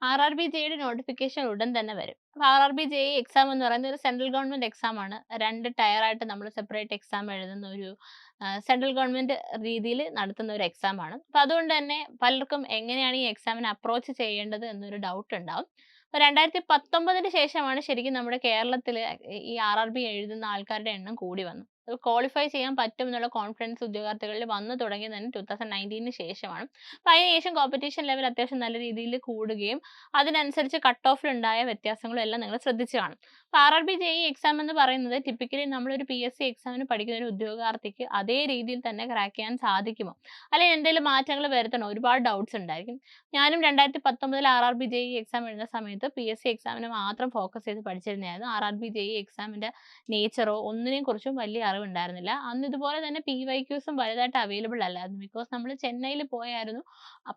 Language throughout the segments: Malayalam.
RRBJയുടെ നോട്ടിഫിക്കേഷൻ ഉടൻ തന്നെ വരും. അപ്പോൾ RRBJE എക്സാം എന്ന് പറയുന്നത് ഒരു സെൻട്രൽ ഗവൺമെന്റ് എക്സാം ആണ്. 2 ടയർ ആയിട്ട് നമ്മൾ സെപ്പറേറ്റ് എക്സാം എഴുതുന്ന ഒരു സെൻട്രൽ ഗവൺമെന്റ് രീതിയിൽ നടത്തുന്ന ഒരു എക്സാം ആണ്. അപ്പോൾ അതുകൊണ്ട് തന്നെ പലർക്കും എങ്ങനെയാണ് ഈ എക്സാമിനെ അപ്രോച്ച് ചെയ്യേണ്ടത് എന്നൊരു ഡൗട്ട് ഉണ്ടാവും. അപ്പോൾ 2019 ശേഷമാണ് ശരിക്കും നമ്മുടെ കേരളത്തിൽ ഈ RRB എഴുതുന്ന ആൾക്കാരുടെ എണ്ണം കൂടി വന്നത്. ക്വാളിഫൈ ചെയ്യാൻ പറ്റും എന്നുള്ള കോൺഫിഡൻസ് ഉദ്യോഗാർത്ഥികളിൽ വന്നു തുടങ്ങിയത് തന്നെ 2019 ശേഷമാണ്. അപ്പോൾ അതിനുശേഷം കോമ്പറ്റീഷൻ ലെവൽ അത്യാവശ്യം നല്ല രീതിയിൽ കൂടുകയും അതിനനുസരിച്ച് കട്ട് ഓഫിലുണ്ടായ വ്യത്യാസങ്ങളും എല്ലാം നിങ്ങൾ ശ്രദ്ധിച്ചു കാണും. അപ്പോൾ RRBJE എക്സാം എന്ന് പറയുന്നത് ടിപ്പിക്കലി നമ്മളൊരു PSC എക്സാമിന് പഠിക്കുന്ന ഒരു ഉദ്യോഗാർത്ഥിക്ക് അതേ രീതിയിൽ തന്നെ ക്രാക്ക് ചെയ്യാൻ സാധിക്കുമോ? അല്ലെങ്കിൽ എന്തെങ്കിലും മാറ്റങ്ങൾ വരുത്തണോ? ഒരുപാട് ഡൗട്ട്സ് ഉണ്ടായിരിക്കും. ഞാനും 2019 RRBJE എക്സാം എഴുതുന്ന സമയത്ത് PSC എക്സാമിന് മാത്രം ഫോക്കസ് ചെയ്ത് പഠിച്ചിരുന്നതായിരുന്നു. RRBJE എക്സാമിന്റെ നേച്ചറോ ഒന്നിനെയും കുറിച്ചും വലിയ അറിവുണ്ടായിരുന്നില്ല. അന്ന് ഇതുപോലെ തന്നെ PYQസും വലുതായിട്ട് അവൈലബിൾ അല്ലായിരുന്നു. ബിക്കോസ് നമ്മൾ ചെന്നൈയിൽ പോയായിരുന്നു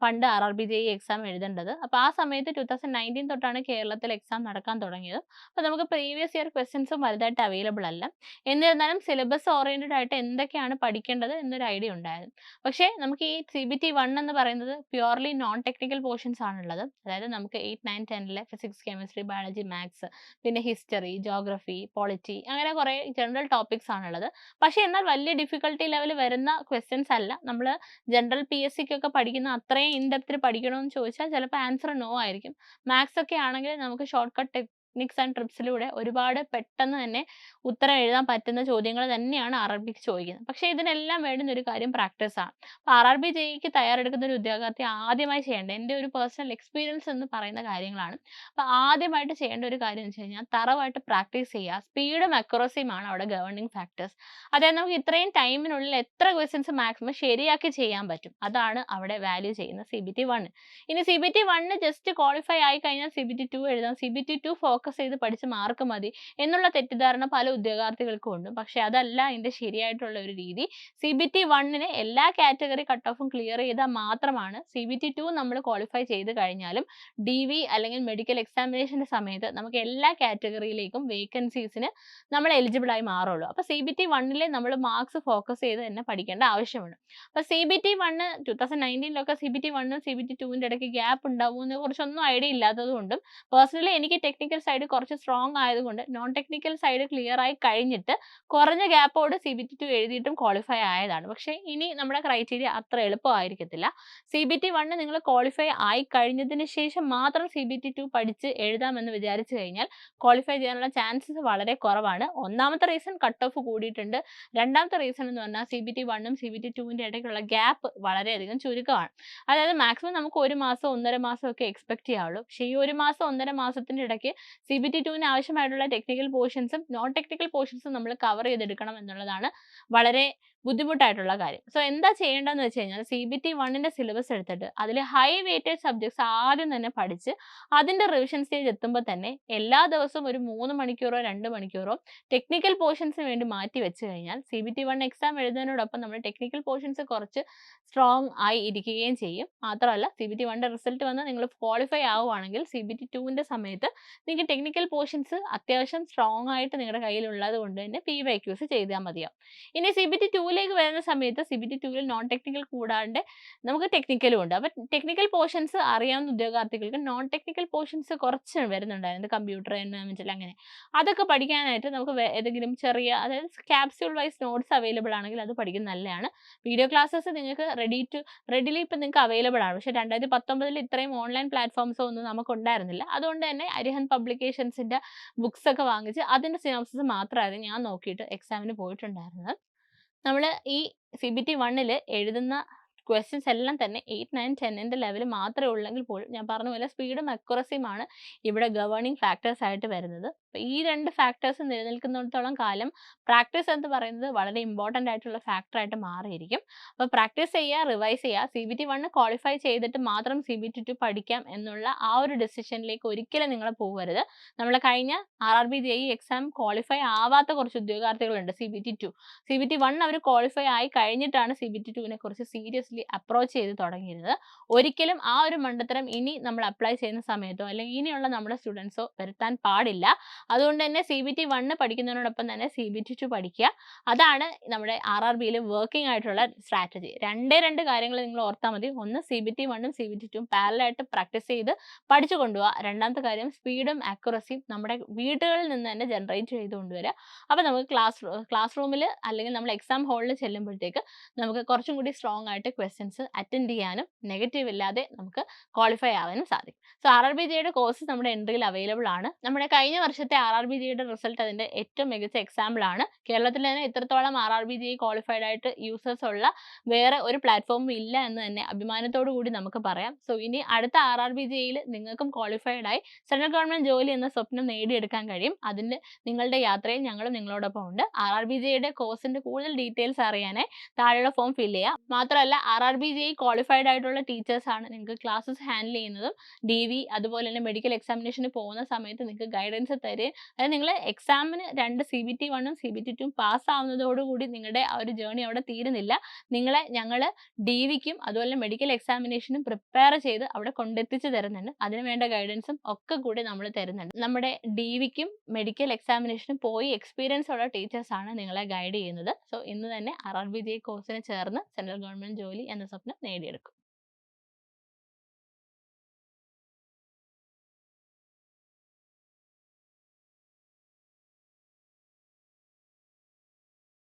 പണ്ട് RRBJE എക്സാം എഴുതേണ്ടത്. അപ്പോൾ ആ സമയത്ത് 2019 തൊട്ടാണ് കേരളത്തിൽ എക്സാം നടക്കാൻ തുടങ്ങിയത്. അപ്പോൾ നമുക്ക് പ്രീവിയസ് ഇയർ ക്വസ്റ്റ്യൻസും വലുതായിട്ട് അവൈലബിൾ അല്ല. എന്നിരുന്നാലും സിലബസ് ഓറിയന്റഡ് ആയിട്ട് എന്തൊക്കെയാണ് പഠിക്കേണ്ടത് എന്നൊരു ഐഡിയ ഉണ്ടായിരുന്നു. പക്ഷേ നമുക്ക് ഈ CBT-1 എന്ന് പറയുന്നത് പ്യുവർലി നോൺ ടെക്നിക്കൽ പോർഷൻസ് ആണുള്ളത്. അതായത് നമുക്ക് 8, 9, 10ലെ ഫിസിക്സ്, കെമിസ്ട്രി, ബയോളജി, മാത്സ്, പിന്നെ ഹിസ്റ്ററി, ജോഗ്രഫി, പോളിറ്റി അങ്ങനെ കുറേ ജനറൽ ടോപ്പിക്സ് ആണുള്ളത്. പക്ഷേ എന്നാൽ വലിയ ഡിഫിക്കൽട്ടി ലെവൽ വരുന്ന ക്വസ്റ്റ്യൻസ് അല്ല. നമ്മൾ ജനറൽ PSCക്കൊക്കെ പഠിക്കുന്ന അത്രയും ഇൻ ഡെപ്തിൽ പഠിക്കണമെന്ന് ചോദിച്ചാൽ ചിലപ്പോൾ ആൻസർ നോ ആയിരിക്കും. മാത്സ് ഒക്കെ ആണെങ്കിൽ നമുക്ക് ഷോർട്ട് കട്ട് ടെക്നിക്സ് ആൻഡ് ട്രിക്സിലൂടെ ഒരുപാട് പെട്ടെന്ന് തന്നെ ഉത്തരം എഴുതാൻ പറ്റുന്ന ചോദ്യങ്ങൾ തന്നെയാണ് RRBക്ക് ചോദിക്കുന്നത്. പക്ഷേ ഇതിനെല്ലാം വേണ്ടുന്ന ഒരു കാര്യം പ്രാക്ടീസ് ആണ്. അപ്പോൾ RRBJEക്ക് തയ്യാറെടുക്കുന്ന ഒരു ഉദ്യോഗാർത്ഥി ആദ്യമായി ചെയ്യേണ്ടത് എൻ്റെ ഒരു പേഴ്സണൽ എക്സ്പീരിയൻസ് എന്ന് പറയുന്ന കാര്യങ്ങളാണ്. അപ്പോൾ ആദ്യമായിട്ട് ചെയ്യേണ്ട ഒരു കാര്യം എന്ന് വെച്ച് കഴിഞ്ഞാൽ തറവായിട്ട് പ്രാക്ടീസ് ചെയ്യുക. സ്പീഡും അക്യുറസിയുമാണ് അവിടെ ഗവേണിംഗ് ഫാക്ടേഴ്സ്. അതായത് നമുക്ക് ഇത്രയും ടൈമിനുള്ളിൽ എത്ര ക്വസ്റ്റ്യൻസ് മാക്സിമം ശരിയാക്കി ചെയ്യാൻ പറ്റും. അതാണ് അവിടെ വാല്യൂ ചെയ്യുന്ന CBT-1. ഇനി CBT-1 ജസ്റ്റ് ക്വാളിഫൈ ആയി കഴിഞ്ഞാൽ CBT-2 എഴുതാം. CBT-2 ഫോക്കസ് ചെയ്ത് പഠിച്ച് മാർക്ക് മതി എന്നുള്ള തെറ്റിദ്ധാരണ പല ഉദ്യോഗാർത്ഥികൾക്കും ഉണ്ട്. പക്ഷേ അതല്ല ഇതിന്റെ ശരിയായിട്ടുള്ള ഒരു രീതി. CBT-1ന് എല്ലാ കാറ്റഗറി കട്ട് ഓഫും ക്ലിയർ ചെയ്താൽ മാത്രമാണ് CBT-2 നമ്മൾ ക്വാളിഫൈ ചെയ്ത് കഴിഞ്ഞാലും DV അല്ലെങ്കിൽ മെഡിക്കൽ എക്സാമിനേഷന്റെ സമയത്ത് നമുക്ക് എല്ലാ കാറ്റഗറിയിലേക്കും വേക്കൻസീസിന് നമ്മൾ എലിജിബിൾ ആയി മാറുള്ളൂ. അപ്പോൾ CBT-1ലെ നമ്മൾ മാർക്സ് ഫോക്കസ് ചെയ്ത് തന്നെ പഠിക്കേണ്ട ആവശ്യമുണ്ട്. അപ്പോൾ CBT-1 2019 CBT-1 CBT-2ന്റെ ഇടയ്ക്ക് ഗ്യാപ്പ് ഉണ്ടാവുമെന്ന് കുറിച്ചൊന്നും ഐഡിയ ഇല്ലാത്തതുകൊണ്ടും പേഴ്സണലി എനിക്ക് ടെക്നിക്കൽ സൈഡ് കുറച്ച് സ്ട്രോങ് ആയതുകൊണ്ട് നോൺ ടെക്നിക്കൽ സൈഡ് ക്ലിയർ ആയി കഴിഞ്ഞിട്ട് കുറഞ്ഞ ഗ്യാപ്പോട് CBT-2 എഴുതിയിട്ടും ക്വാളിഫൈ ആയതാണ്. പക്ഷേ ഇനി നമ്മുടെ ക്രൈറ്റീരിയ അത്ര എളുപ്പമായിരിക്കത്തില്ല. CBT-1 നിങ്ങൾ ക്വാളിഫൈ ആയി കഴിഞ്ഞതിന് ശേഷം മാത്രം CBT-2 പഠിച്ച് എഴുതാമെന്ന് വിചാരിച്ചു കഴിഞ്ഞാൽ ക്വാളിഫൈ ചെയ്യാനുള്ള ചാൻസസ് വളരെ കുറവാണ്. ഒന്നാമത്തെ റീസൺ കട്ട് ഓഫ് കൂടിയിട്ടുണ്ട്. രണ്ടാമത്തെ റീസൺ എന്ന് പറഞ്ഞാൽ CBT-1ഉം CBT-2ന്റെ ഇടയ്ക്കുള്ള ഗ്യാപ്പ് വളരെയധികം ചുരുക്കമാണ്. അതായത് മാക്സിമം നമുക്ക് 1 മാസം 1.5 മാസം ഒക്കെ എക്സ്പെക്ട് ചെയ്യാവുള്ളൂ. പക്ഷേ ഈ 1 മാസം 1.5 മാസത്തിന്റെ ഇടയ്ക്ക് CBT-2ന് ആവശ്യമായിട്ടുള്ള ടെക്നിക്കൽ പോർഷൻസും നോൺ ടെക്നിക്കൽ പോർഷൻസും നമ്മൾ കവർ ചെയ്തെടുക്കണം എന്നുള്ളതാണ് വളരെ ബുദ്ധിമുട്ടായിട്ടുള്ള കാര്യം. സോ എന്താ ചെയ്യേണ്ടതെന്ന് വെച്ച് കഴിഞ്ഞാൽ CBT-1ന്റെ സിലബസ് എടുത്തിട്ട് അതിൽ ഹൈ വെയിറ്റേജ് സബ്ജക്ട്സ് ആദ്യം തന്നെ പഠിച്ച് അതിന്റെ റിവിഷൻ സ്റ്റേജ് എത്തുമ്പോൾ തന്നെ എല്ലാ ദിവസവും ഒരു 3 മണിക്കൂറോ 2 മണിക്കൂറോ ടെക്നിക്കൽ പോർഷൻസിന് വേണ്ടി മാറ്റി വെച്ച് കഴിഞ്ഞാൽ CBT-1 എക്സാം എഴുതുന്നതിനോടൊപ്പം നമ്മൾ ടെക്നിക്കൽ പോർഷൻസ് കുറച്ച് സ്ട്രോങ് ആയി ഇരിക്കുകയും ചെയ്യും. മാത്രമല്ല CBT-1ന്റെ റിസൾട്ട് വന്ന് നിങ്ങൾ ക്വാളിഫൈ ആവുകയാണെങ്കിൽ CBT-2ന്റെ സമയത്ത് നിങ്ങൾക്ക് ടെക്നിക്കൽ പോർഷൻസ് അത്യാവശ്യം സ്ട്രോങ് ആയിട്ട് നിങ്ങളുടെ കയ്യിലുള്ളത് കൊണ്ട് തന്നെ PYQs ചെയ്താൽ മതിയാവും. ഇനി CBT-2ലേക്ക് വരുന്ന സമയത്ത് CBT-2ൽ നോൺ ടെക്നിക്കൽ കൂടാണ്ട് നമുക്ക് ടെക്നിക്കലും ഉണ്ട്. അപ്പോൾ ടെക്നിക്കൽ പോർഷൻസ് അറിയാവുന്ന ഉദ്യോഗാർത്ഥികൾക്ക് നോൺ ടെക്നിക്കൽ പോർഷൻസ് കുറച്ച് വരുന്നുണ്ടായിരുന്നു. കമ്പ്യൂട്ടർ, എൻവയോൺമെന്റൽ അങ്ങനെ. അതൊക്കെ പഠിക്കാനായിട്ട് നമുക്ക് ഏതെങ്കിലും ചെറിയ അതായത് ക്യാപ്സ്യൂൾ വൈസ് നോട്ട്സ് അവൈലബിൾ ആണെങ്കിൽ അത് പഠിക്കുന്നത് നല്ലതാണ്. വീഡിയോ ക്ലാസ്സസ് നിങ്ങൾക്ക് റെഡിലി ഇപ്പം നിങ്ങൾക്ക് അവൈലബിൾ ആണ്. പക്ഷേ 2019 ഇത്രയും ഓൺലൈൻ പ്ലാറ്റ്ഫോംസോ ഒന്നും നമുക്ക് ഉണ്ടായിരുന്നില്ല. അതുകൊണ്ട് തന്നെ അരിഹന്ത് പബ്ലിക്കേഷൻസിന്റെ ബുക്സ് ഒക്കെ വാങ്ങിച്ച് അതിന്റെ സിനോപ്സിസ് മാത്രമായിരുന്നു ഞാൻ നോക്കിയിട്ട് എക്സാമിന് പോയിട്ടുണ്ടായിരുന്നത്. നമ്മൾ ഈ CBT-1ൽ എഴുതുന്ന ക്വസ്റ്റ്യൻസ് എല്ലാം തന്നെ 8, 9, 10ന്റെ ലെവൽ മാത്രമേ ഉള്ളെങ്കിൽ പോലും ഞാൻ പറഞ്ഞ പോലെ സ്പീഡും അക്യുറസിയുമാണ് ഇവിടെ ഗവേണിംഗ് ഫാക്ടേഴ്സ് ആയിട്ട് വരുന്നത്. അപ്പോൾ ഈ 2 ഫാക്ടേഴ്സ് നിലനിൽക്കുന്നിടത്തോളം കാലം പ്രാക്ടീസ് എന്ന് പറയുന്നത് വളരെ ഇമ്പോർട്ടൻ്റ് ആയിട്ടുള്ള ഫാക്ടറായിട്ട് മാറിയിരിക്കും. അപ്പോൾ പ്രാക്ടീസ് ചെയ്യുക, റിവൈസ് ചെയ്യുക. CBT-1 ക്വാളിഫൈ ചെയ്തിട്ട് മാത്രം CBT-2 പഠിക്കാം എന്നുള്ള ആ ഒരു ഡെസിഷനിലേക്ക് ഒരിക്കലും നിങ്ങൾ പോകരുത്. നമ്മൾ കഴിഞ്ഞ RRBJE എക്സാം ക്വാളിഫൈ ആവാത്ത കുറച്ച് ഉദ്യോഗാർത്ഥികളുണ്ട് CBT-1 അവർ ക്വാളിഫൈ ആയി കഴിഞ്ഞിട്ടാണ് CBT-2നെ കുറിച്ച് സീരിയസ്ലി അപ്രോച്ച് ചെയ്ത് തുടങ്ങിയിരുന്നത്. ഒരിക്കലും ആ ഒരു മണ്ടത്തരം ഇനി നമ്മൾ അപ്ലൈ ചെയ്യുന്ന സമയത്തോ അല്ലെങ്കിൽ ഇനിയുള്ള നമ്മുടെ സ്റ്റുഡൻസോ വരുത്താൻ പാടില്ല. അതുകൊണ്ട് തന്നെ CBT 1 പഠിക്കുന്നതിനോടൊപ്പം തന്നെ CBT 2 പഠിക്കുക. അതാണ് നമ്മുടെ RRBയിൽ വർക്കിംഗ് ആയിട്ടുള്ള സ്ട്രാറ്റജി. രണ്ട് കാര്യങ്ങൾ നിങ്ങൾ ഓർത്താൽ മതി. ഒന്ന് CBT 1ഉം CBT 2ഉം പാരലൽ ആയിട്ട് പ്രാക്ടീസ് ചെയ്ത് പഠിച്ചു കൊണ്ടുപോവുക. രണ്ടാമത്തെ കാര്യം സ്പീഡും ആക്യുറസിയും നമ്മുടെ വീടുകളിൽ നിന്ന് തന്നെ ജനറേറ്റ് ചെയ്ത് കൊണ്ടുവരിക. അപ്പോൾ നമുക്ക് ക്ലാസ് റൂമിൽ അല്ലെങ്കിൽ നമ്മൾ എക്സാം ഹാളിൽ ചെല്ലുമ്പോഴത്തേക്ക് നമുക്ക് കുറച്ചും കൂടി സ്ട്രോങ് ആയിട്ട് ക്വസ്റ്റ്യൻസ് അറ്റൻഡ് ചെയ്യാനും നെഗറ്റീവ് ഇല്ലാതെ നമുക്ക് ക്വാളിഫൈ ആവാനും സാധിക്കും. സോ RRBJയുടെ കോഴ്സ് നമ്മുടെ എൻട്രിയിൽ അവൈലബിൾ ആണ്. നമ്മുടെ കഴിഞ്ഞ വർഷത്തെ RRBJയുടെ റിസൾട്ട് അതിന്റെ ഏറ്റവും മികച്ച എക്സാമ്പിൾ ആണ്. കേരളത്തിൽ തന്നെ ഇത്രത്തോളം RRBJ ക്വാളിഫൈഡ് ആയിട്ട് യൂസേഴ്സ് ഉള്ള വേറെ ഒരു പ്ലാറ്റ്ഫോമും ഇല്ല എന്ന് തന്നെ അഭിമാനത്തോടു കൂടി നമുക്ക് പറയാം. സോ ഇനി അടുത്ത RRBJയിൽ നിങ്ങൾക്കും ക്വാളിഫൈഡ് ആയി സെൻട്രൽ ഗവൺമെന്റ് ജോലി എന്ന സ്വപ്നം നേടിയെടുക്കാൻ കഴിയും. അതിന് നിങ്ങളുടെ യാത്രയിൽ ഞങ്ങളും നിങ്ങളോടൊപ്പം ഉണ്ട്. RRBJയുടെ കോഴ്സിന്റെ കൂടുതൽ ഡീറ്റെയിൽസ് അറിയാനായി താഴെയുള്ള ഫോം ഫില്ല് ചെയ്യുക. മാത്രമല്ല RRBJ ക്വാളിഫൈഡ് ആയിട്ടുള്ള ടീച്ചേഴ്സ് ആണ് നിങ്ങൾക്ക് ക്ലാസ്സസ് ഹാൻഡിൽ ചെയ്യുന്നതും DV അതുപോലെ തന്നെ മെഡിക്കൽ എക്സാമിനേഷന് പോകുന്ന സമയത്ത് നിങ്ങൾക്ക് ഗൈഡൻസ് തരുകയും അതായത് നിങ്ങൾ എക്സാമിന് 2 CBT 1ഉം CBT 2ഉം പാസ് ആവുന്നതോടുകൂടി നിങ്ങളുടെ ആ ഒരു ജേർണി അവിടെ തീരുന്നില്ല. നിങ്ങളെ ഞങ്ങൾ DVക്കും അതുപോലെ മെഡിക്കൽ എക്സാമിനേഷനും പ്രിപ്പയർ ചെയ്ത് അവിടെ കൊണ്ടെത്തിച്ച് തരുന്നുണ്ട്. അതിന് വേണ്ട ഗൈഡൻസും ഒക്കെ കൂടി നമ്മൾ തരുന്നുണ്ട്. നമ്മുടെ DVക്കും മെഡിക്കൽ എക്സാമിനേഷനും പോയി എക്സ്പീരിയൻസ് ഉള്ള ടീച്ചേഴ്സ് ആണ് നിങ്ങളെ ഗൈഡ് ചെയ്യുന്നത്. സോ ഇന്ന് തന്നെ RRBJ കോഴ്സിന് ചേർന്ന് സെൻട്രൽ ഗവൺമെന്റ് ജോലി എന്ന സ്വപ്നം നേടിയെടുക്കും.